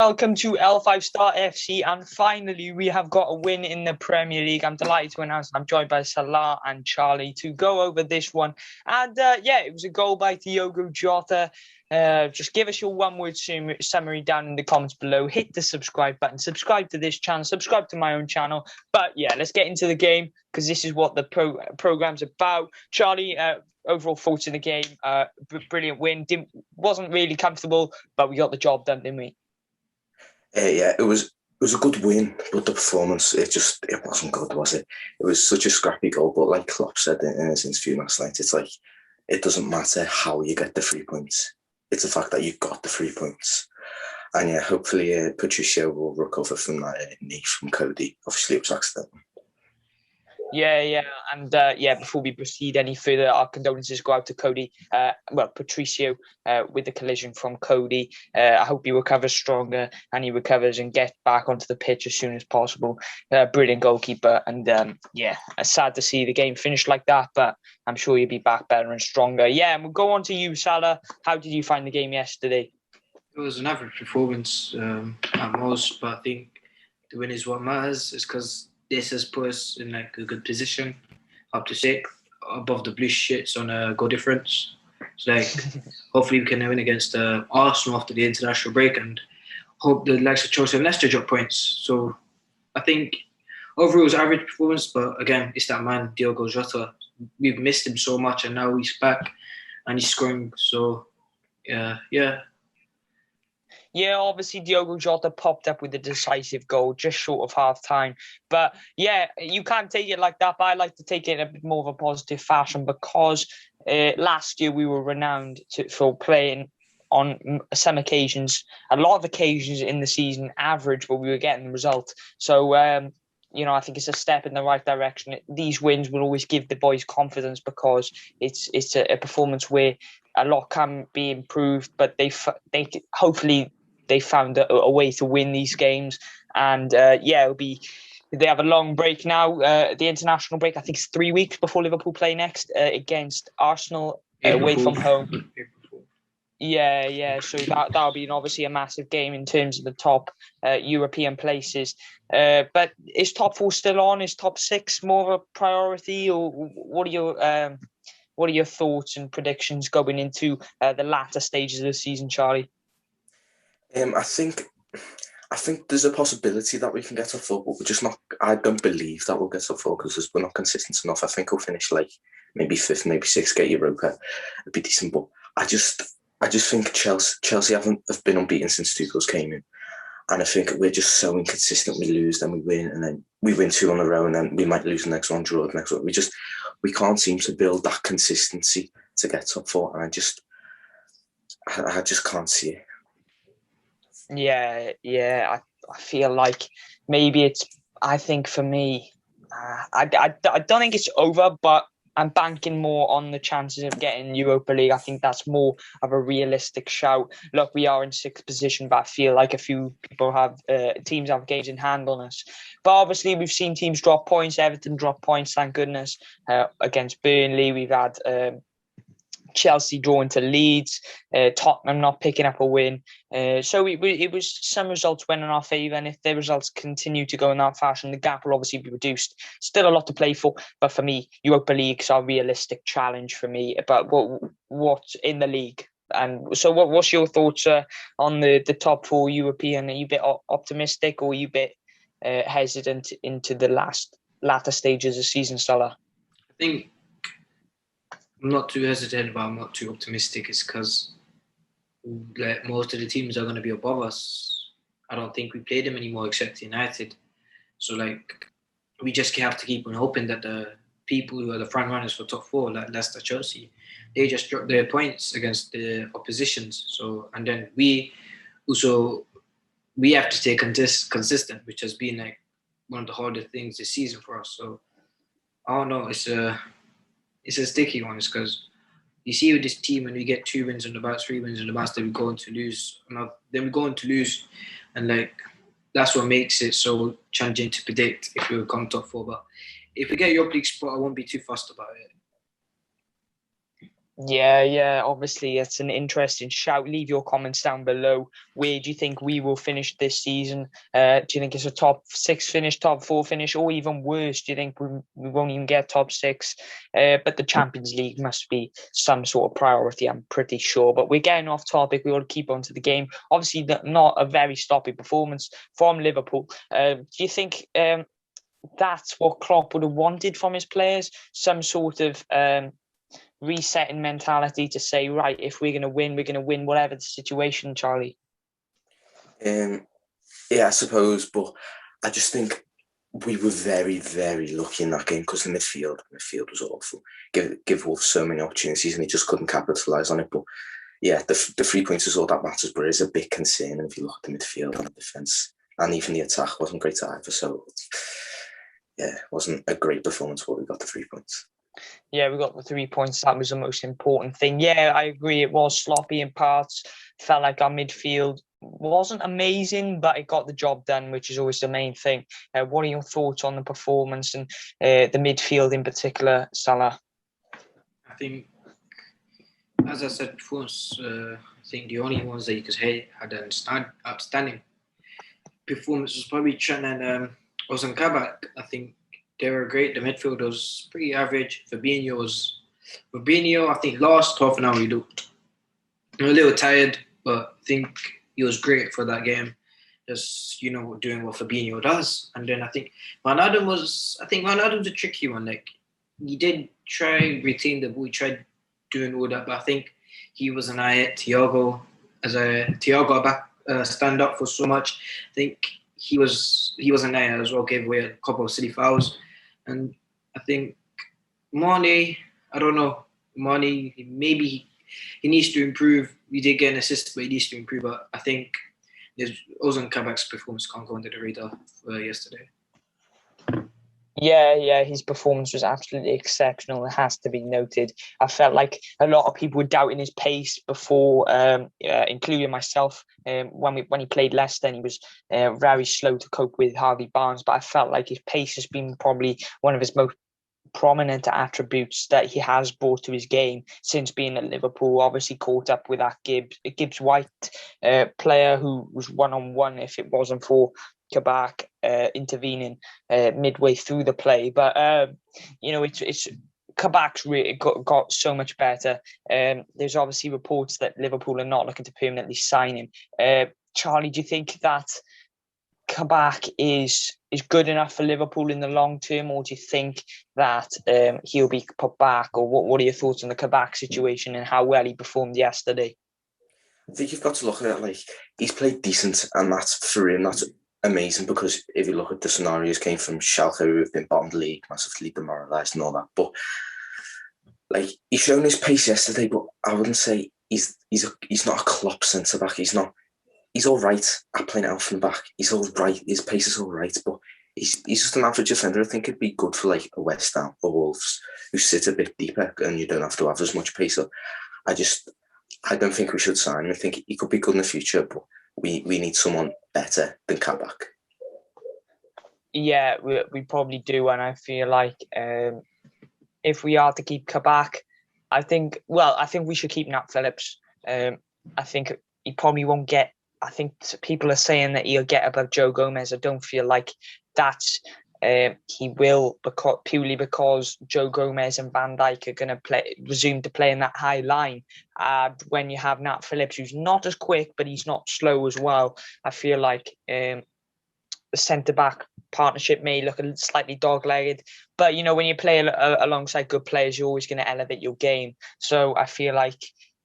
Welcome to L5 Star FC, and finally we have got a win in the Premier League. I'm delighted to announce I'm joined by Salah and Charlie to go over this one. And it was a goal by Diogo Jota. Just give us your one-word summary down in the comments below. Hit the subscribe button, subscribe to this channel, subscribe to my own channel. But yeah, let's get into the game because this is what the program's about. Charlie, overall thoughts in the game? Brilliant win. Wasn't really comfortable, but we got the job done, didn't we? It was a good win, but the performance it wasn't good, was it? It was such a scrappy goal, but like Klopp said in his interview last night, it's like it doesn't matter how you get the 3 points; it's the fact that you got the 3 points. And yeah, hopefully Patricio will recover from that knee from Cody. Obviously, it was accidental. Yeah. And before we proceed any further, our condolences go out to Cody, Patricio, with the collision from Cody. I hope he recovers stronger and he recovers and gets back onto the pitch as soon as possible. Brilliant goalkeeper. And sad to see the game finish like that, but I'm sure he'll be back better and stronger. Yeah, and we'll go on to you, Salah. How did you find the game yesterday? It was an average performance at most, but I think the win is what matters. It's because this has put us in like a good position, up to 6, above the blue shits on a goal difference. So hopefully we can win against Arsenal after the international break, and hope the likes of Chelsea and Leicester drop points. So I think overall it was average performance, but again, it's that man Diogo Jota. We've missed him so much, and now he's back and he's scoring. So yeah. Yeah, obviously Diogo Jota popped up with a decisive goal just short of half-time. But yeah, you can't take it like that, but I like to take it in a bit more of a positive fashion because last year we were renowned for playing on some occasions, a lot of occasions in the season, average, but we were getting the result. So, I think it's a step in the right direction. These wins will always give the boys confidence because it's a performance where a lot can be improved, but they hopefully they found a way to win these games. And it'll be. They have a long break now. The international break, I think, it's 3 weeks before Liverpool play next against Arsenal away from home. Yeah. So that'll be obviously a massive game in terms of the top European places. But is top 4 still on? Is top 6 more of a priority, or what are your thoughts and predictions going into the latter stages of the season, Charlie? I think there's a possibility that we can get top 4, but we're just not. I don't believe that we'll get top 4 because we're not consistent enough. I think we'll finish like maybe 5th, maybe 6th, get Europa. It'd be decent, but I just think Chelsea have been unbeaten since Tuchel's came in, and I think we're just so inconsistent. We lose, then we win, and then we win 2 on a row, and then we might lose the next one, draw the next one. We can't seem to build that consistency to get top 4, and I just can't see it. Yeah. I feel like maybe I think for me, I don't think it's over, but I'm banking more on the chances of getting Europa League. I think that's more of a realistic shout. Look, we are in 6th position, but I feel like a few teams have games in hand on us. But obviously, we've seen teams drop points. Everton drop points, thank goodness. Against Burnley, we've had Chelsea drawing to Leeds, Tottenham not picking up a win. So it was some results went in our favour, and if the results continue to go in that fashion, the gap will obviously be reduced. Still a lot to play for, but for me, Europa League's our realistic challenge for me. But what's in the league? And so, what's your thoughts on the top 4 European? Are you a bit optimistic, or are you a bit hesitant into the latter stages of season, Salah? I think I'm not too hesitant, but I'm not too optimistic. It's because most of the teams are going to be above us. I don't think we play them anymore except United. So we just have to keep on hoping that the people who are the front runners for top 4, like Leicester, Chelsea, they just drop their points against the oppositions. So, and then we have to stay consistent, which has been like one of the hardest things this season for us. So I don't know. It's a sticky one. It's because you see with this team, when we get 2 wins on the bounce, 3 wins on the bounce, then we go on to lose. And that's what makes it so challenging to predict if we will come top 4. But if we get Europa League spot, I won't be too fussed about it. Yeah. Obviously, it's an interesting shout. Leave your comments down below. Where do you think we will finish this season? Do you think it's a top 6 finish, top 4 finish, or even worse? Do you think we won't even get top 6? But the Champions League must be some sort of priority, I'm pretty sure. But we're getting off topic. We want to keep on to the game. Obviously, not a very sloppy performance from Liverpool. Do you think that's what Klopp would have wanted from his players? Some sort of resetting mentality to say, right, if we're going to win whatever the situation, Charlie. Yeah, I suppose, but I just think we were very, very lucky in that game because the midfield was awful. Give Wolves so many opportunities and he just couldn't capitalise on it. But yeah, the 3 points is all that matters, but it is a big concern if you look at the midfield and the defence, and even the attack wasn't great either. So yeah, it wasn't a great performance, but we got the 3 points. Yeah, we got the 3 points. That was the most important thing. Yeah, I agree. It was sloppy in parts. Felt like our midfield wasn't amazing, but it got the job done, which is always the main thing. What are your thoughts on the performance and the midfield in particular, Salah? I think, as I said before, I think the only ones that you could say had an outstanding performance was probably Trent and Ozan Kabak. I think they were great. The midfield was pretty average. Fabinho, I think last half an hour he looked a little tired, but I think he was great for that game. Just, doing what Fabinho does. And then I think Wijnaldum's a tricky one. Like, he did try retain the ball, he tried doing all that, but I think he was an eye at Thiago stand up for so much. I think he was an eye as well, gave away a couple of silly fouls. And I think Mane, I don't know. Mane, maybe he needs to improve. We did get an assist, but he needs to improve. But I think Ozan Kabak's performance can't go under the radar for yesterday. Yeah, his performance was absolutely exceptional. It has to be noted. I felt like a lot of people were doubting his pace before, including myself. When he played Leicester, and he was very slow to cope with Harvey Barnes. But I felt like his pace has been probably one of his most prominent attributes that he has brought to his game since being at Liverpool. Obviously caught up with that Gibbs White player who was one-on-one if it wasn't for Kabak intervening midway through the play. But it's Kabak's really got so much better. There's obviously reports that Liverpool are not looking to permanently sign him. Charlie, do you think that Kabak is good enough for Liverpool in the long term, or do you think that he'll be put back? Or what are your thoughts on the Kabak situation and how well he performed yesterday? I think you've got to look at it like he's played decent, and that's for him. That's amazing because if you look at the scenarios, came from Schalke, who have been bottom of the league, massively demoralised and all that. But like, he's shown his pace yesterday, but I wouldn't say he's not a Klopp centre back. He's all right at playing out from the back. He's all right. His pace is all right, but he's just an average defender. I think it'd be good for like a West Ham or Wolves who sit a bit deeper and you don't have to have as much pace. So I don't think we should sign him. I think he could be good in the future, but we need someone better than Kabak. Yeah, we probably do, and I feel like if we are to keep Kabak, I think we should keep Nat Phillips. I think he probably won't get. I think people are saying that he'll get above Joe Gomez. I don't feel like that's he will, purely because Joe Gomez and Van Dijk are going to resume to play in that high line. When you have Nat Phillips, who's not as quick, but he's not slow as well, I feel like the centre-back partnership may look slightly dog-legged. But, when you play alongside good players, you're always going to elevate your game. So I feel like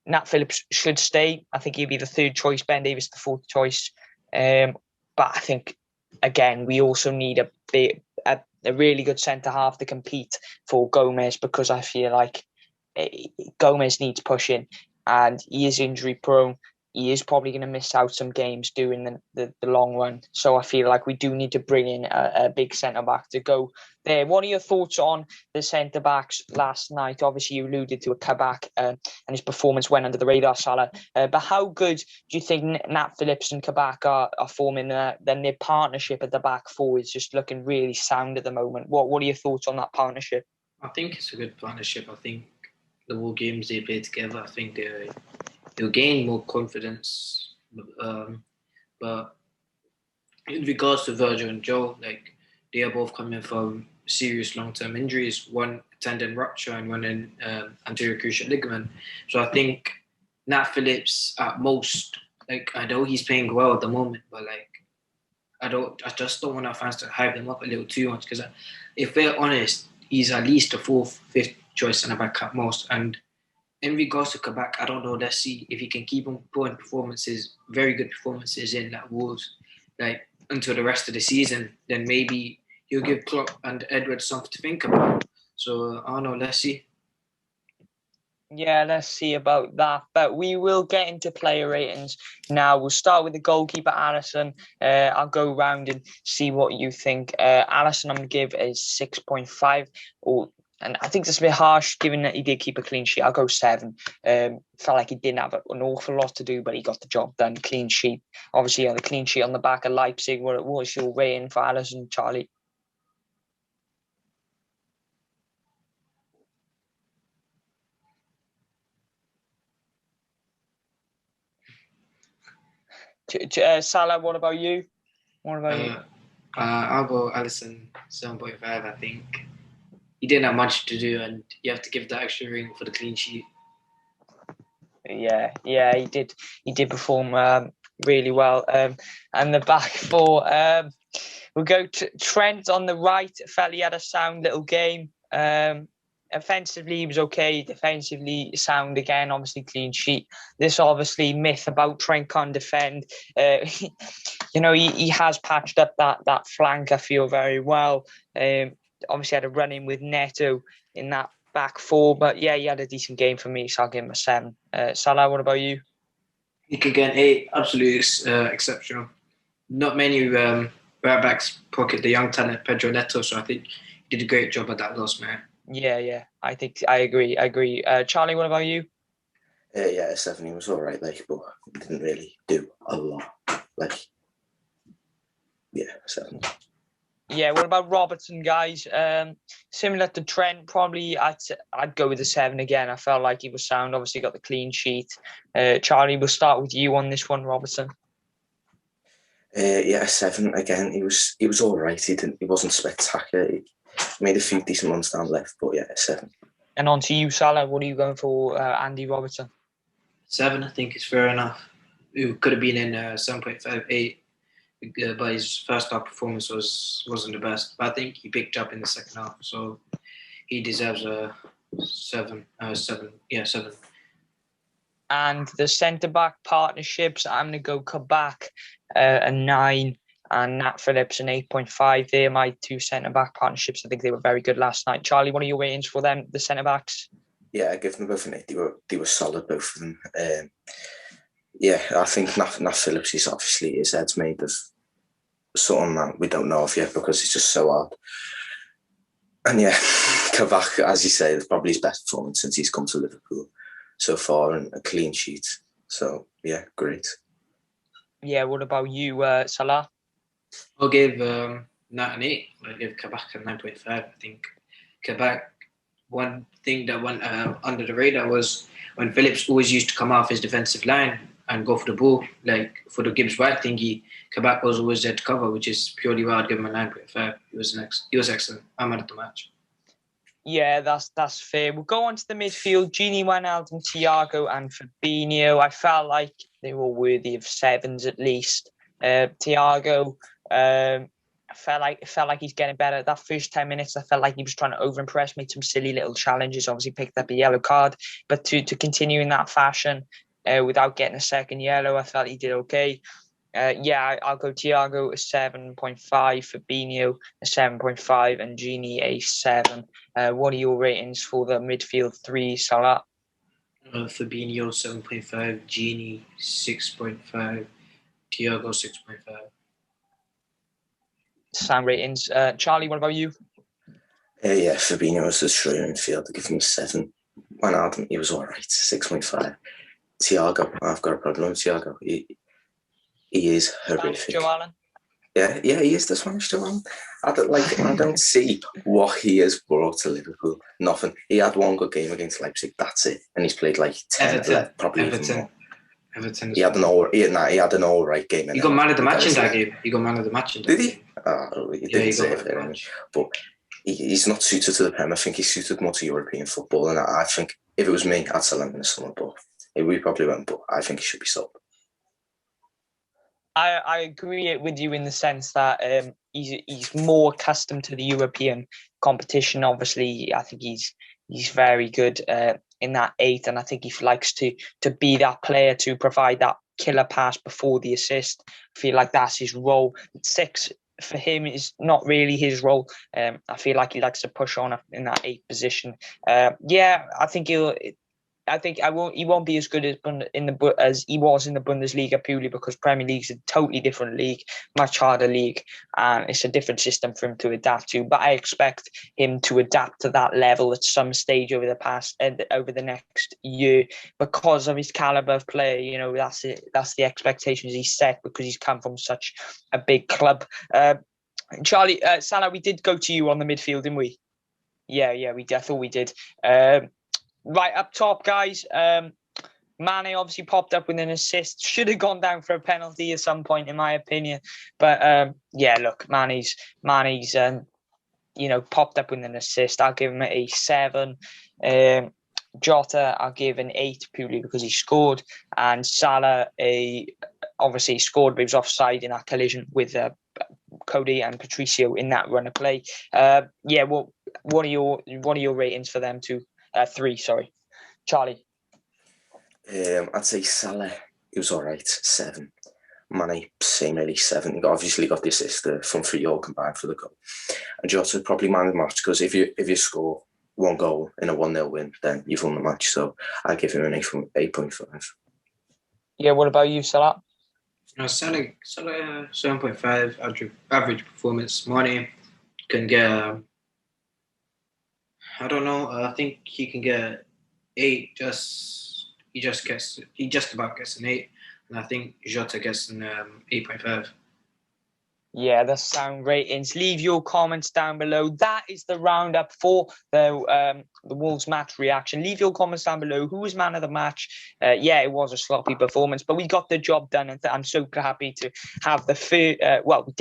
Nat Phillips should stay. I think he'd be the third choice, Ben Davies the fourth choice. But I think, again, we also need a really good centre-half to compete for Gomez, because I feel like Gomez needs pushing and he is injury-prone. He is probably going to miss out some games doing the long run. So I feel like we do need to bring in a big centre-back to go there. What are your thoughts on the centre-backs last night? Obviously, you alluded to a Kabak and his performance went under the radar, Salah. But how good do you think Nat Phillips and Kabak are forming? Then their partnership at the back four is just looking really sound at the moment. What are your thoughts on that partnership? I think it's a good partnership. I think the more games they play together, I think they'll gain more confidence. But in regards to Virgil and Joe, like they are both coming from serious long-term injuries, one tendon rupture and one in anterior cruciate ligament. So I think Nat Phillips at most, like I know he's playing well at the moment, but like I just don't want our fans to hype him up a little too much because if we're honest, he's at least a fourth, fifth choice centre back at most. And in regards to Kabak, I don't know. Let's see if he can keep on putting performances, very good performances in that Wolves, like until the rest of the season. Then maybe he'll give Klopp and Edwards something to think about. So I don't know. Let's see. Yeah, let's see about that. But we will get into player ratings now. We'll start with the goalkeeper, Alisson. I'll go around and see what you think. Alisson, I'm going to give a 6.5. And I think that's a bit harsh, given that he did keep a clean sheet. I'll go 7. Felt like he didn't have an awful lot to do, but he got the job done. Clean sheet. Obviously, the clean sheet on the back of Leipzig. What was your rating for Alisson, Charlie? Salah, what about you? I'll go Alisson 7.5. I think he didn't have much to do, and you have to give that extra ring for the clean sheet. Yeah, he did. He did perform really well. And the back four, we'll go to Trent on the right. Felt he had a sound little game. Offensively, he was okay. Defensively, sound again. Obviously, clean sheet. This obviously myth about Trent can't defend. He has patched up that flank. I feel very well. Obviously, had a run in with Neto in that back four, but yeah, he had a decent game for me, so I'll give him a 7. Salah, what about you? He could get an 8. Absolutely exceptional. Not many right backs pocket the young talent Pedro Neto, so I think he did a great job at that last man. Yeah. I think I agree. Charlie, what about you? Yeah, a 7. He was all right, but he didn't really do a lot. Yeah, 7. Yeah, what about Robertson, guys? Similar to Trent, probably I'd go with a 7 again. I felt like he was sound. Obviously, got the clean sheet. Charlie, we'll start with you on this one, Robertson. Yeah, a 7 again. He was all right. He wasn't spectacular. He made a few decent ones down left, but yeah, a 7. And on to you, Salah. What are you going for, Andy Robertson? 7, I think, is fair enough. It could have been in 7.58. But his first half performance wasn't the best. But I think he picked up in the second half, so he deserves a 7. 7. Yeah, 7. And the centre back partnerships, I'm gonna go Kabak a 9 and Nat Phillips an 8.5. They're my 2 centre back partnerships. I think they were very good last night. Charlie, what are your ratings for them, the centre backs? Yeah, I give them both an 8. They were solid, both of them. Yeah, I think Nat Phillips is obviously his head's made of something that we don't know of yet because he's just so hard. And yeah, Kabak, as you say, is probably his best performance since he's come to Liverpool so far, and a clean sheet. So yeah, great. Yeah, what about you, Salah? I'll give Nat an 8. I'll give Kabak a 9.5. I think Kabak, one thing that went under the radar was when Phillips always used to come off his defensive line and go for the ball, like for the Gibbs White thingy. Kabak was always there to cover, which is purely why I'd give him a 9.5. He was excellent. I'm out of the match. Yeah, that's fair. We'll go on to the midfield. Gini, Wijnaldum, Thiago and Fabinho. I felt like they were worthy of 7s at least. Thiago, I felt like he's getting better. That first 10 minutes, I felt like he was trying to over-impress, made some silly little challenges, obviously picked up a yellow card. But to continue in that fashion without getting a second yellow, I felt he did okay. I'll go Thiago a 7.5, Fabinho a 7.5, and Gini a 7. What are your ratings for the midfield 3, Salah? Fabinho 7.5, Gini 6.5, Thiago 6.5. Sound ratings. Charlie, what about you? Yeah, Fabinho was the destroyer in field. I give him a 7. Wijnaldum, he was all right, 6.5. Thiago, I've got a problem with Thiago. He is horrific. Joe Allen? Yeah, he is the Spanish one. I don't see what he has brought to Liverpool. Nothing. He had one good game against Leipzig. That's it, and he's played like 10, 11, probably even more. Everton. He had an all right game. He got man of the match in that game. He got man of the match in that game. Did he? He didn't deserve it. But he's not suited to the Prem. I think he's suited more to European football. And I think if it was me, I'd sell him in the summer. But we probably won't. But I think he should be sold. I agree with you in the sense that he's more accustomed to the European competition. Obviously, I think he's very good in that 8, and I think he likes to be that player to provide that killer pass before the assist. I feel like that's his role. 6 for him is not really his role. I feel like he likes to push on in that 8 position. I think he won't be as good as he was in the Bundesliga, purely because Premier League's a totally different league, much harder league, and it's a different system for him to adapt to. But I expect him to adapt to that level at some stage over the next year, because of his caliber of player. You know, that's it. That's the expectations he's set because he's come from such a big club. Charlie, Salah, we did go to you on the midfield, didn't we? Yeah, I thought we did. Right up top, guys. Mane obviously popped up with an assist. Should have gone down for a penalty at some point, in my opinion. But look, Mane's popped up with an assist. I'll give him a 7. Jota, I'll give an 8 purely because he scored, and Salah obviously scored, but he was offside in that collision with Cody and Patricio in that run of play. What are your ratings for them two? 3, sorry. Charlie? I'd say Salah, he was all right, 7. Mane, same really, 7. He obviously got the assist from 3 all combined for the goal. And Jota probably man of the match, because if you score 1 goal in a 1-0 win, then you've won the match. So I give him an 8.5. Yeah, what about you, Salah? Salah 7.5, average performance. Mane can get... I don't know. I think he can get 8. He just about gets an 8, and I think Jota gets an 8.5. Yeah, that's sound ratings. Leave your comments down below. That is the roundup for the Wolves match reaction. Leave your comments down below. Who was man of the match? It was a sloppy performance, but we got the job done, and I'm so happy to have the we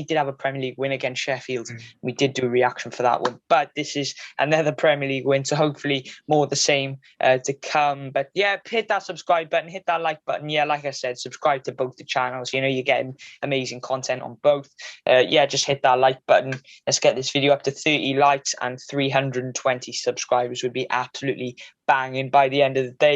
did have a Premier League win against Sheffield. We did do a reaction for that one, but this is another Premier League win, so hopefully more the same to come. But yeah, hit that subscribe button, hit that like button. Yeah, like I said, subscribe to both the channels. You know, you're getting amazing content on both. Just hit that like button. Let's get this video up to 30 likes, and 320 subscribers would be absolutely banging by the end of the day.